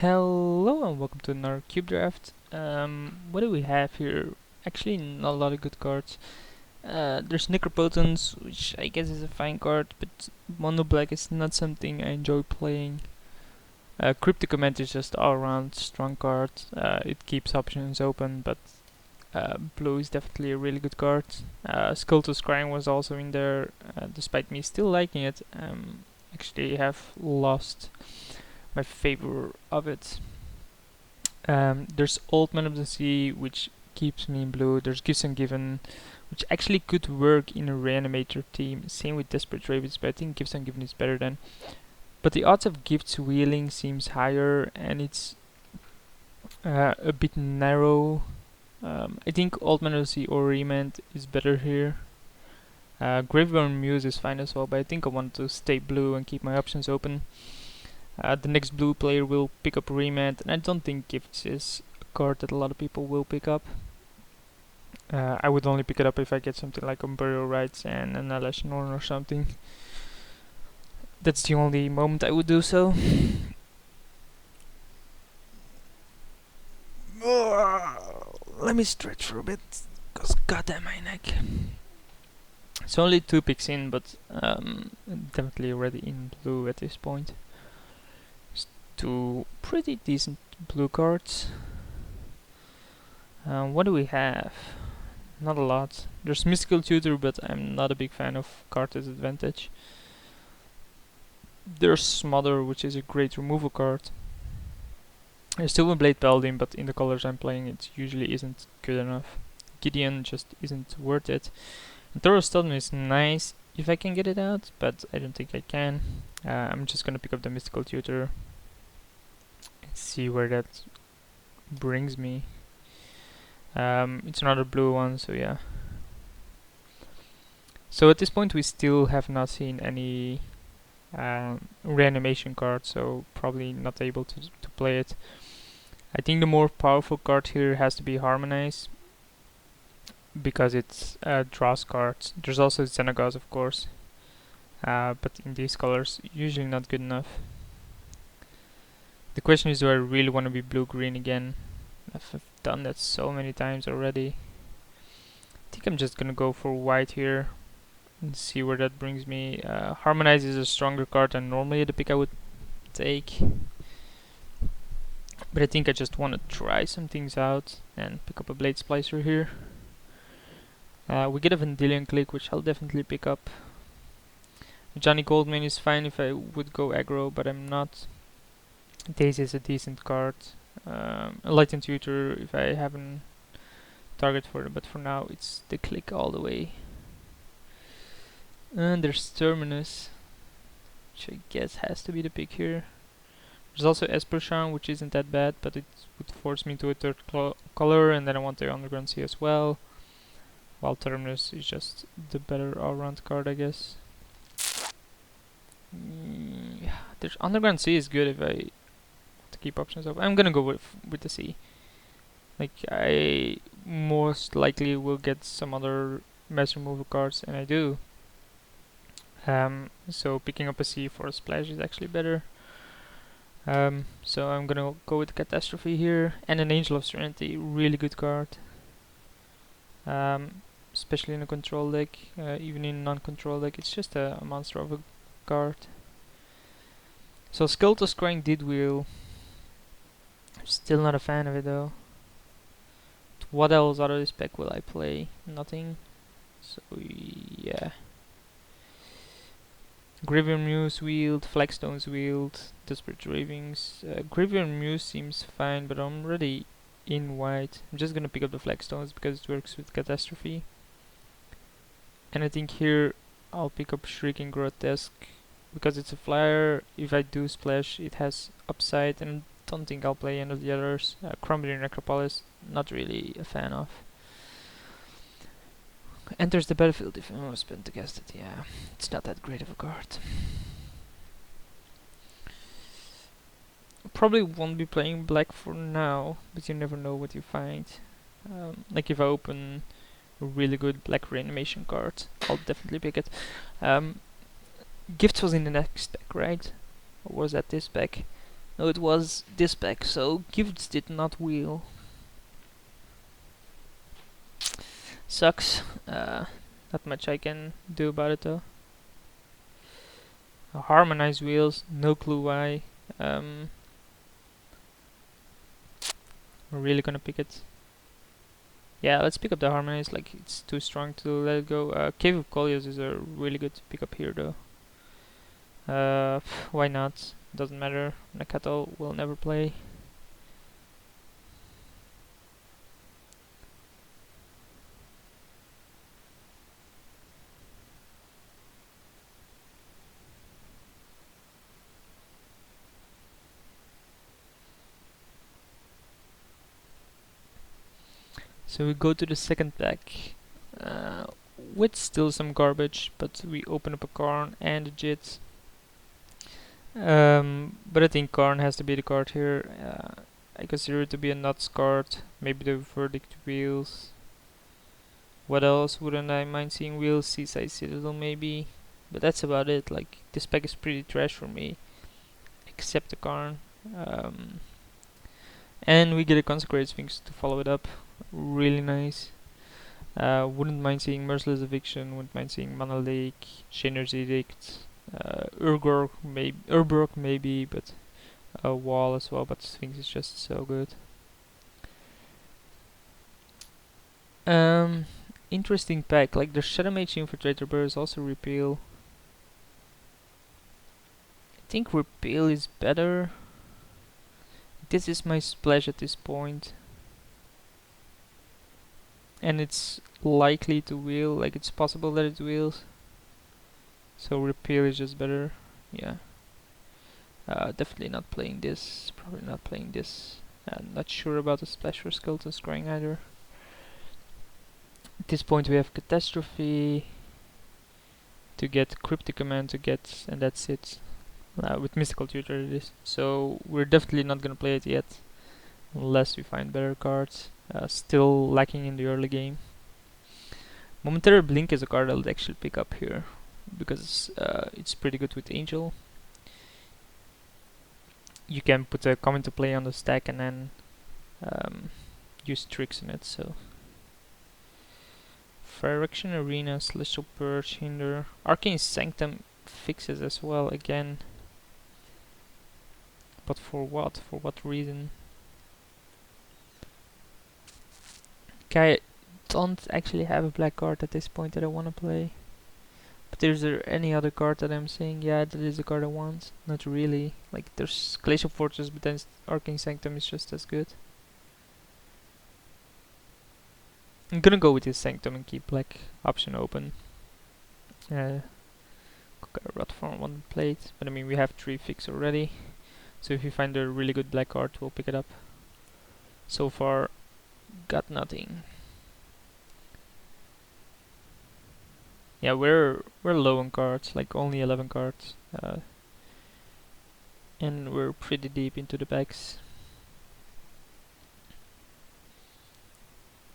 Hello and welcome to another Cube Draft. What do we have here? Actually, not a lot of good cards. There's Necropotence, which I guess is a fine card, but Mono Black is not something I enjoy playing. Cryptic Command is just all around strong card. It keeps options open, but blue is definitely a really good card. Skull to Scrying was also in there, despite me still liking it. Actually have lost my favor of it. There's Old Man of the Sea, which keeps me in blue. There's Gifts Given, which actually could work in a Reanimator team. Same with Desperate Ravens, but I think Gifts Given is better than. But the odds of Gifts wheeling seems higher, and it's a bit narrow. I think Old Man of the Sea or Remand is better here. Graveyard Muse is fine as well, but I think I want to stay blue and keep my options open. The next blue player will pick up Remand, and I don't think Gifts is a card that a lot of people will pick up. I would only pick it up if I get something like Burial Rites and an Alash Norn or something. That's the only moment I would do so. Let me stretch for a bit, cause goddamn my neck. It's only 2 picks in, but definitely already in blue at this point. It's 2 pretty decent blue cards. What do we have? Not a lot. There's Mystical Tutor, but I'm not a big fan of card disadvantage. There's Smother, which is a great removal card. There's Silver Blade Paladin, but in the colors I'm playing it usually isn't good enough. Gideon just isn't worth it. And Thorough Stun is nice if I can get it out, but I don't think I can. I'm just gonna pick up the Mystical Tutor and see where that brings me. It's another blue one, so yeah. So at this point we still have not seen any reanimation card, so probably not able to play it. I think the more powerful card here has to be Harmonize, because it's draws cards. There's also Xenagos, of course, but in these colors usually not good enough. The question is, do I really want to be blue-green again? I've done that so many times already. I think I'm just gonna go for white here and see where that brings me. Harmonize is a stronger card than normally the pick I would take, but I think I just want to try some things out and pick up a Blade Splicer here. We get a Vendilion Click, which I'll definitely pick up. Johnny Goldman is fine if I would go aggro, but I'm not. Daisy is a decent card. Enlightened Tutor if I have a target for it, but for now it's the click all the way. And there's Terminus, which I guess has to be the pick here. There's also Esperchan, which isn't that bad, but it would force me to a third color, and then I want the Underground Sea as well. While Terminus is just the better all-round card, I guess. Yeah, there's Underground Sea is good if I to keep options open. I'm gonna go with the sea. Like, I most likely will get some other mass removal cards, and I do. So picking up a sea for a splash is actually better. So I'm gonna go with Catastrophe here, and an Angel of Serenity, really good card. Especially in a control deck, even in non-control deck, it's just a monster of a card. So Skull to Scrying did wheel. Still not a fan of it though. What else out of this pack will I play? Nothing. So yeah. Graveyard Muse wheeled, Flagstones wheeled, Desperate Ravings. Graveyard Muse seems fine, but I'm already in white. I'm just gonna pick up the Flagstones because it works with Catastrophe. And I think here I'll pick up Shrieking Grotesque because it's a flyer. If I do splash, it has upside, and I don't think I'll play any of the others. Crumbling Necropolis, not really a fan of. Enters the battlefield if I was spent to cast it. Yeah, it's not that great of a card. Probably won't be playing black for now, but you never know what you find. Like if I open a really good black reanimation card, I'll definitely pick it. Gifts was in the next pack, right? Or was that this pack? No, it was this pack, so gifts did not wheel. Sucks. Not much I can do about it though. Harmonized wheels, no clue why. We're really gonna pick it. Yeah, let's pick up the harmonized, like it's too strong to let it go. Cave of Colios is a really good pick up here though. Why not? Doesn't matter. Nakato will never play. So we go to the second pack. With still some garbage, but we open up a Karn and a Jit. But I think Karn has to be the card here. I consider it to be a nuts card. Maybe the Verdict Wheels. What else wouldn't I mind seeing? Wheels, Seaside Citadel maybe. But that's about it. Like, this pack is pretty trash for me. Except the Karn. And we get a Consecrated Sphinx to follow it up. Really nice. Wouldn't mind seeing Merciless Eviction, wouldn't mind seeing Mana Lake, Shainer's Edict, Urborg maybe, but a Wall as well, but Sphinx is just so good. Interesting pack, like the Shadow Mage Infiltrator Bear is also Repeal. I think Repeal is better. This is my splash at this point. And it's likely to wheel, like it's possible that it wheels. So Repeal is just better, yeah. Definitely not playing this, probably not playing this. Not sure about the Splash for Skeleton Scrying either. At this point we have Catastrophe to get Cryptic Command to get, and that's it. With Mystical Tutor it is. So we're definitely not gonna play it yet, unless we find better cards. Still lacking in the early game. Momentary Blink is a card I'll actually pick up here, because it's pretty good with Angel. You can put a comment to play on the stack and then use tricks in it, so. Phyrexian Arena, Celestial Purge, Hinder. Arcane Sanctum fixes as well again. But for what? For what reason? Okay, I don't actually have a black card at this point that I want to play. But is there any other card that I'm saying, yeah, that is the card I want? Not really. Like, there's Glacial Fortress, but then Arcane Sanctum is just as good. I'm gonna go with this Sanctum and keep black option open. Got a Rot Form on the plate, but I mean, we have 3 fix already. So if you find a really good black card, we'll pick it up. So far, got nothing. Yeah, we're low on cards, like only 11 cards, and we're pretty deep into the packs.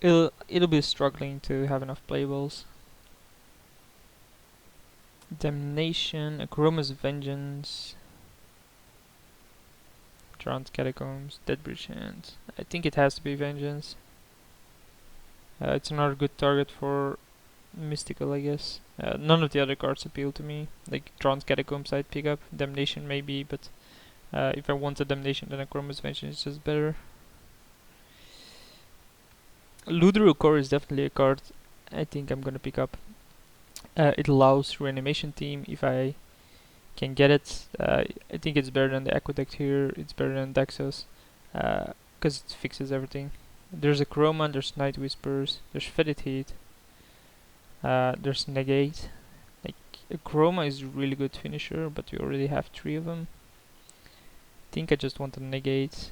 It'll be struggling to have enough playables. Damnation, Akroma's Vengeance, Drowned Catacombs, Dead Bridge Hand. I think it has to be Vengeance. It's another good target for Mystical, I guess. None of the other cards appeal to me. Like Drowned Catacombs I'd pick up, Damnation maybe, but if I want a Damnation then Akroma's Vengeance is just better. Ludru Core is definitely a card I think I'm gonna pick up. It allows Reanimation Team if I can get it. I think it's better than the Aqueduct here, it's better than Daxos, because it fixes everything. There's a Chroma, there's Night Whispers, there's Fetid Heat, there's Negate. Like, a Chroma is a really good finisher, but we already have 3 of them. I think I just want to Negate.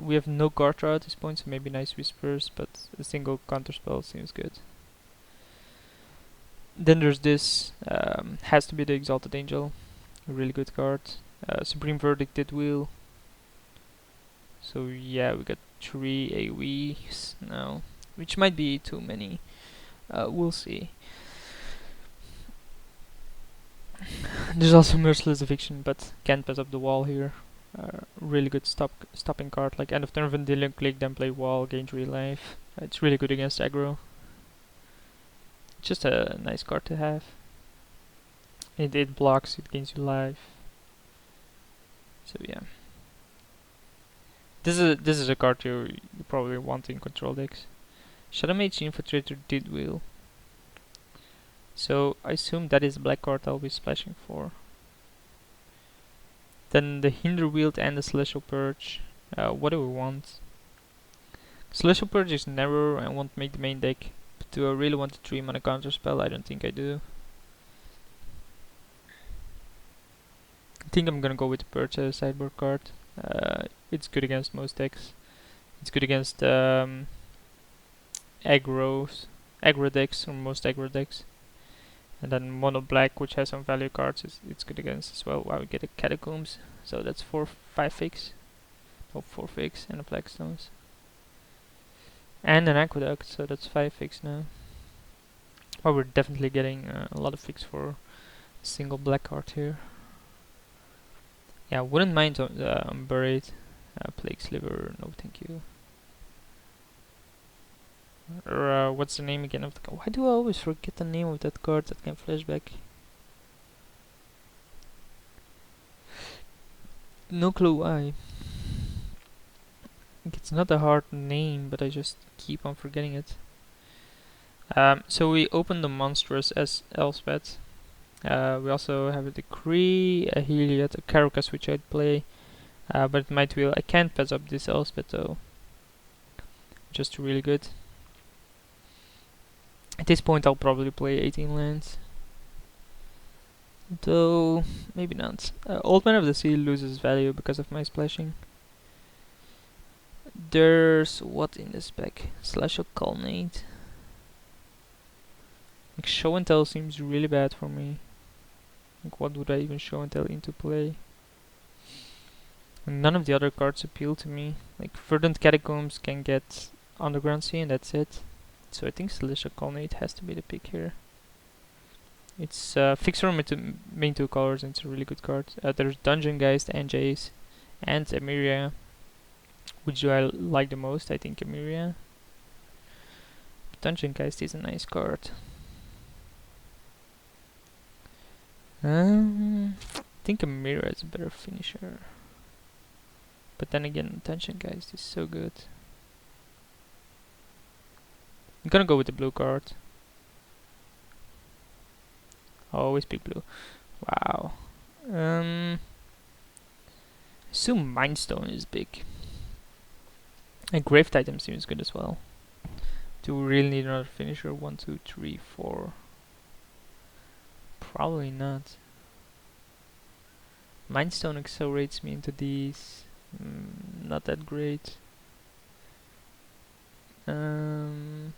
We have no card draw at this point, so maybe Nice Whispers, but a single counterspell seems good. Then there's this, has to be the Exalted Angel, a really good card. Supreme Verdict did wheel. So yeah, we got 3 AoEs now, which might be too many. We'll see. There's also Merciless Eviction, but can't pass up the wall here. Really good stopping card, like end of turn Vendilion click, then play wall, gain 3 life. It's really good against aggro. Just a nice card to have. It blocks, it gains you life. So yeah. This is a card you probably want in control decks. Shadow Mage Infiltrator did wheel. So I assume that is a black card I'll be splashing for. Then the Hinder Wield and the Celestial Purge. What do we want? Celestial Purge is narrow and won't make the main deck. But do I really want to 3 mana counter spell? I don't think I do. I think I'm gonna go with the Purge as a sideboard card. It's good against most decks. It's good against aggro decks, or most aggro decks. And then mono black, which has some value cards, it's good against as well. Wow, we get a Catacombs, so that's 5 fix. Oh, 4 fix, and a Blackstones. And an Aqueduct, so that's 5 fix now. Well, we're definitely getting a lot of fix for a single black card here. Yeah, wouldn't mind Buried. Plague Sliver, no thank you. What's the name again of the card? Why do I always forget the name of that card that can flashback? No clue why. It's not a hard name, but I just keep on forgetting it. So we open the monstrous as Elspeth. We also have a Decree, a Heliod, a Caracas, which I'd play. But it might wheel. I can't pass up this Elspeth though. Just really good. At this point I'll probably play 18 lands. Though, maybe not. Old Man of the Sea loses value because of my splashing. There's what in this pack? Slash or Colnade. Like Show and Tell seems really bad for me. Like what would I even Show and Tell into play? And none of the other cards appeal to me. Like Verdant Catacombs can get Underground Sea and that's it. So I think Celestial Colonnade has to be the pick here. It's Fixer with the main 2 colors and it's a really good card. There's Dungeon Geist and Jace and Emiria. Which do I like the most? I think Emiria. Dungeon Geist is a nice card. I think Emiria is a better finisher. But then again, Dungeon Geist is so good. I'm gonna go with the blue card. I'll always pick blue. Wow. Assume Mindstone is big. And Grave Titan seems good as well. Do we really need another finisher? 1, 2, 3, 4. Probably not. Mindstone accelerates me into these. Not that great. Grave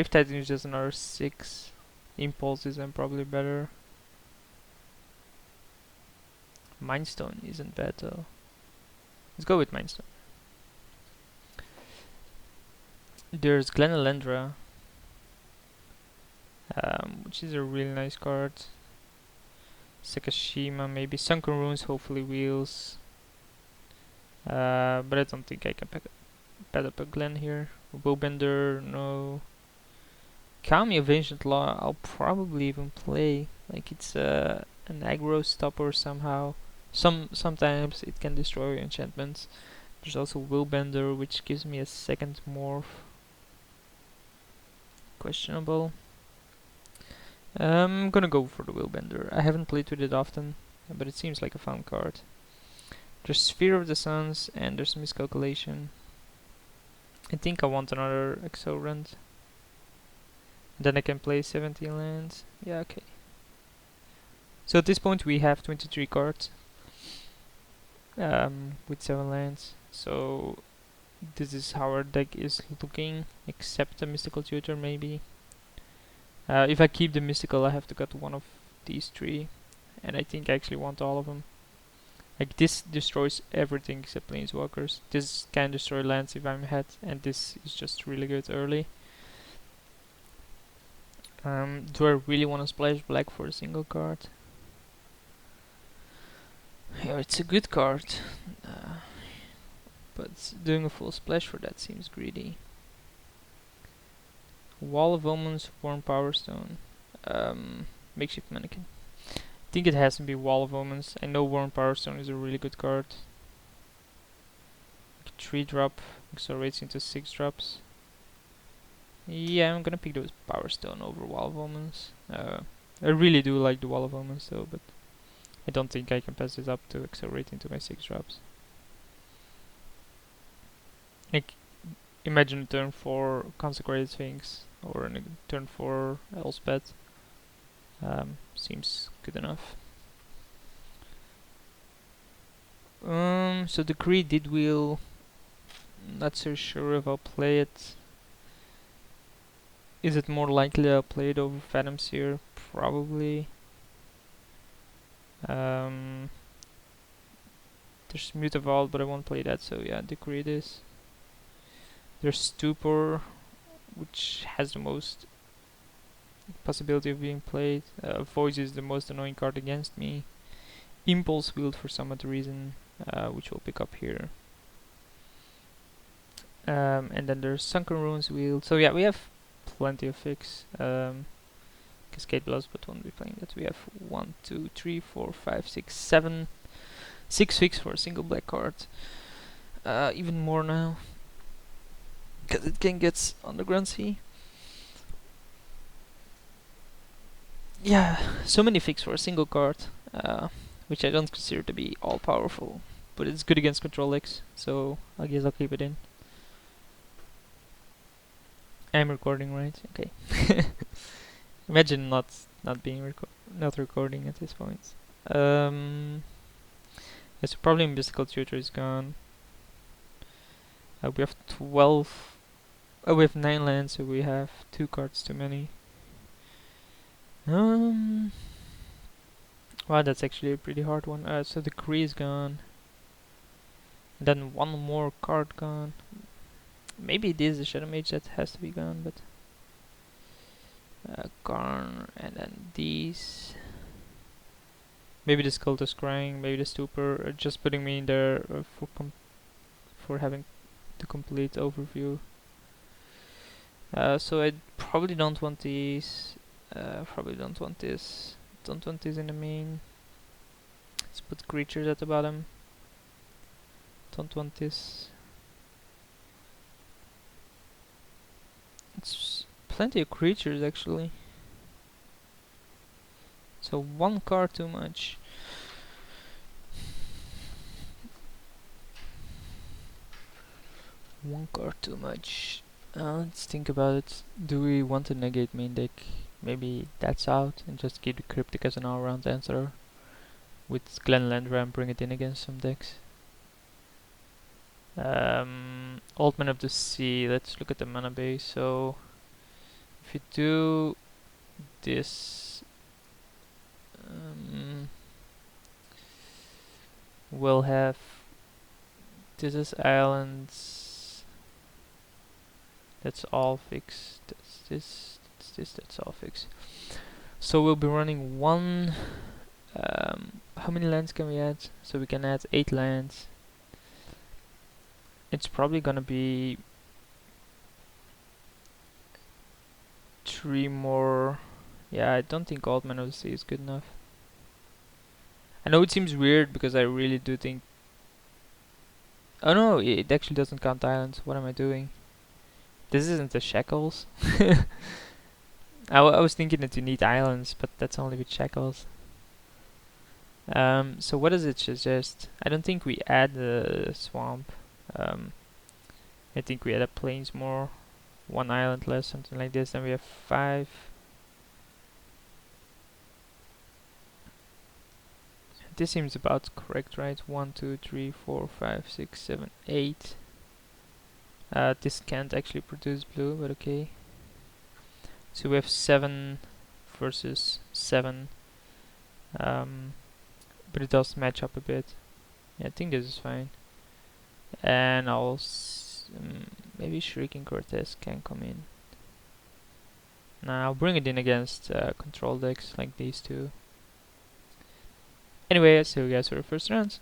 Titan is just another 6. Impulses and probably better. Mindstone isn't bad though. Let's go with Mindstone. There's Glenalendra, which is a really nice card. Sakashima, maybe Sunken Runes, hopefully wheels. But I don't think I can pad up a Glen here. Bowbender, no. Kami of Ancient Law, I'll probably even play. Like it's an aggro stopper somehow. Sometimes it can destroy enchantments. There's also Willbender, which gives me a second morph. Questionable. I'm gonna go for the Willbender. I haven't played with it often, but it seems like a fun card. There's Sphere of the Suns and there's Miscalculation. I think I want another Exorend. Then I can play 17 lands. Yeah, okay. So at this point we have 23 cards. With 7 lands. So this is how our deck is looking, except the Mystical Tutor maybe. If I keep the Mystical I have to cut one of these 3. And I think I actually want all of them. Like this destroys everything except Planeswalkers. This can destroy lands if I'm ahead, and this is just really good early. Do I really want to splash black for a single card? Yeah, it's a good card, uh, but doing a full splash for that seems greedy. Wall of Omens, Worn Power Stone, Makeshift Mannequin. I think it has to be Wall of Omens. I know Worn Power Stone is a really good card. 3 drop, accelerates into 6 drops. Yeah, I'm gonna pick those Power Stone over Wall of Omens. I really do like the Wall of Omens though, but I don't think I can pass this up to accelerate into my 6 drops. Like, imagine a turn 4 Consecrated Sphinx, or a turn 4 Elspeth. Seems good enough. So the Decree did wheel. Not so sure if I'll play it. Is it more likely I'll play it over Phantom Seer? Probably. There's Mutavault, but I won't play that, so yeah, Decree this. There's Stupor, which has the most possibility of being played. Voice is the most annoying card against me. Impulse Wield for some other reason, which we'll pick up here. And then there's Sunken Ruins Wield. So yeah, we have plenty of fix. Cascade Blast, but won't be playing that. We have 1, 2, 3, 4, 5, 6, 7. 6 fix for a single black card. Even more now, because it can get Underground Sea. Yeah, so many fix for a single card, which I don't consider to be all powerful, but it's good against control decks, so I guess I'll keep it in. I'm recording, right? Okay. Imagine not being not recording at this point. Yeah, so probably Mystical Tutor is gone. We have 12. Oh, we have 9 lands, so we have 2 cards too many. Wow, that's actually a pretty hard one. So the Kree is gone. And then one more card gone. Maybe it is the Shadow Mage that has to be gone, but Karn, and then these. Maybe the Sculptor's Crying, maybe the Stupor, just putting me in there for having the complete overview. So I probably don't want these. Probably don't want this. Don't want this in the main. Let's put creatures at the bottom. Don't want this. It's plenty of creatures actually. So 1 card too much. One card too much. Let's think about it. Do we want to negate main deck? Maybe that's out and just keep the Cryptic as an all-round answer. With Glenland Ram, bring it in against some decks. Old Man of the Sea, let's look at the mana base. So, if you do this, we'll have this is islands. That's all fixed. That's all fixed. So we'll be running 1. How many lands can we add? So we can add 8 lands. It's probably gonna be 3 more. Yeah, I don't think Old Man of the Sea is good enough. I know it seems weird because I really do think. Oh no, it actually doesn't count islands. What am I doing? This isn't the Shackles. I was thinking that you need islands, but that's only with Shackles. So what does it suggest? I don't think we add the swamp. I think we add a plains more, 1 island less, something like this. Then we have 5. This seems about correct, right? 1, 2, 3, 4, 5, 6, 7, 8. This can't actually produce blue, but okay. So we have 7 versus 7. But it does match up a bit. Yeah, I think this is fine. And maybe Shrieking Cortez can come in. Now I'll bring it in against control decks like these two. Anyway, I'll see you guys for the first round.